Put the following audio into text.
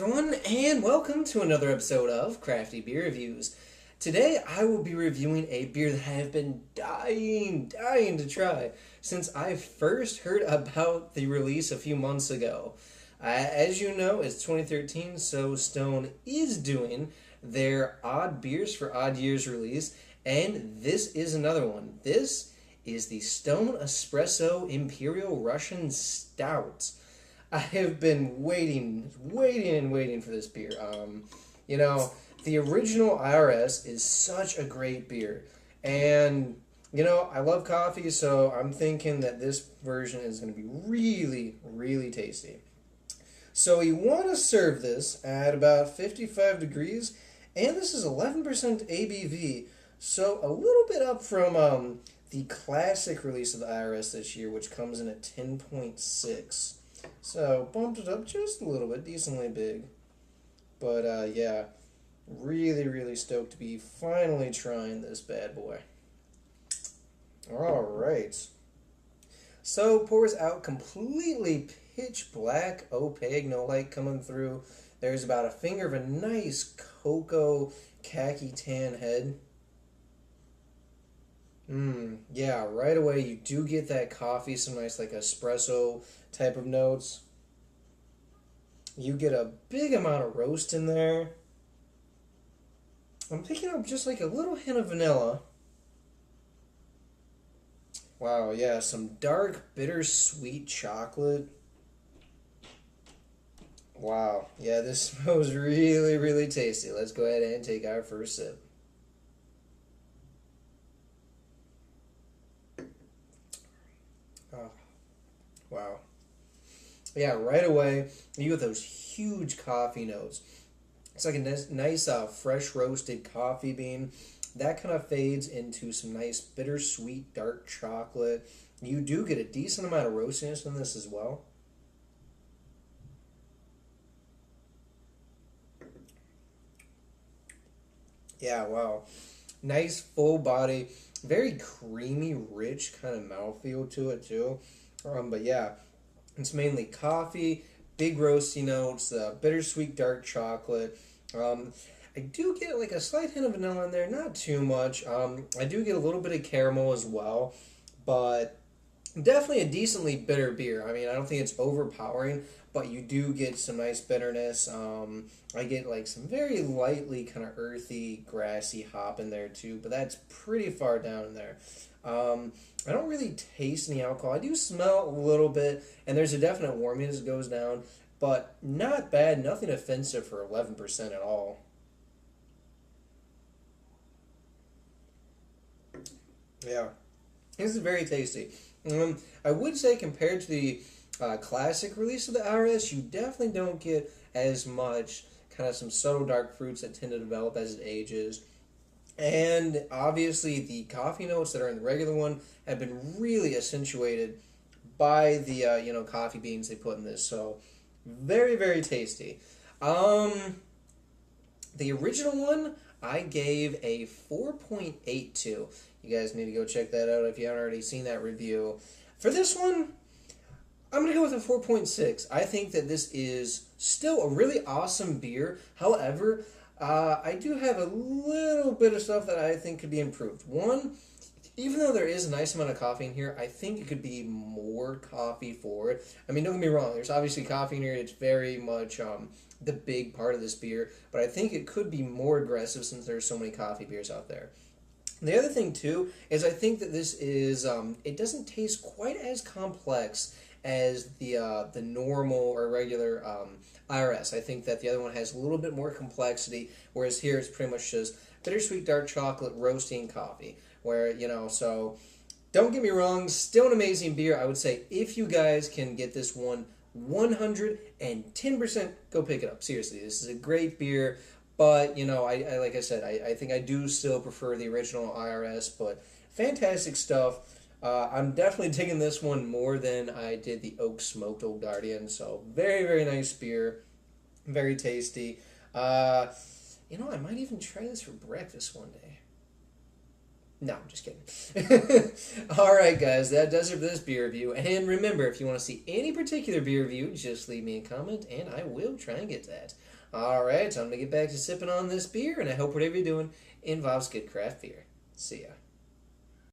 everyone, and welcome to another episode of Crafty Beer Reviews. Today I will be reviewing a beer that I have been dying to try since I first heard about the release a few months ago. As you know, it's 2013, so Stone is doing their Odd Beers for Odd Years release, and this is another one. This is the Stone Espresso Imperial Russian Stout. I have been waiting for this beer. The original IRS is such a great beer. And, I love coffee, so I'm thinking that this version is going to be really tasty. So you want to serve this at about 55 degrees, and this is 11% ABV, so a little bit up from the classic release of the IRS this year, which comes in at 10.6. So, bumped it up just a little bit, decently big. But, yeah, really stoked to be finally trying this bad boy. Alright. So, pours out completely pitch black, opaque, no light coming through. There's about a finger of a nice cocoa khaki tan head. Yeah, right away you do get that coffee, some nice like espresso type of notes. You get a big amount of roast in there. I'm picking up just like a little hint of vanilla. Wow, yeah, some dark, bittersweet chocolate. Wow, yeah, this smells really tasty. Let's go ahead and take our first sip. Oh, wow. Yeah, right away, you get those huge coffee notes. It's like a nice fresh roasted coffee bean. That kind of fades into some nice bittersweet dark chocolate. You do get a decent amount of roastiness in this as well. Yeah, wow. Nice full body, very creamy, rich kind of mouthfeel to it too. But yeah, it's mainly coffee, big roasty notes, bittersweet dark chocolate. I do get like a slight hint of vanilla in there, not too much. I do get a little bit of caramel as well, but definitely a decently bitter beer. I mean, I don't think it's overpowering, but you do get some nice bitterness. I get like some very lightly kind of earthy, grassy hop in there too, but that's pretty far down in there. I don't really taste any alcohol. I do smell a little bit, and there's a definite warming as it goes down, but not bad, nothing offensive for 11% at all. Yeah, this is very tasty. I would say compared to the classic release of the IRS, you definitely don't get as much kind of some subtle dark fruits that tend to develop as it ages. And obviously the coffee notes that are in the regular one have been really accentuated by the coffee beans they put in this. So very tasty. The original one I gave a 4.82. You guys need to go check that out if you haven't already seen that review. For this one, I'm going to go with a 4.6. I think that this is still a really awesome beer. However, I do have a little bit of stuff that I think could be improved. One, even though there is a nice amount of coffee in here, I think it could be more coffee forward. I mean, don't get me wrong. There's obviously coffee in here. It's very much the big part of this beer. But I think it could be more aggressive since there's so many coffee beers out there. The other thing, too, is I think that this is, it doesn't taste quite as complex as the normal or regular IRS. I think that the other one has a little bit more complexity, whereas here it's pretty much just bittersweet dark chocolate, roasting coffee. So don't get me wrong, still an amazing beer. I would say if you guys can get this one 110%, go pick it up. Seriously, this is a great beer. But, I like I said, I think I do still prefer the original IRS, but fantastic stuff. I'm definitely digging this one more than I did the Oak Smoked Old Guardian. So, very nice beer. Very tasty. I might even try this for breakfast one day. No, I'm just kidding. Alright, guys, that does it for this beer review. And remember, if you want to see any particular beer review, just leave me a comment, and I will try and get that. Alright, time to get back to sipping on this beer, and I hope whatever you're doing involves good craft beer. See ya.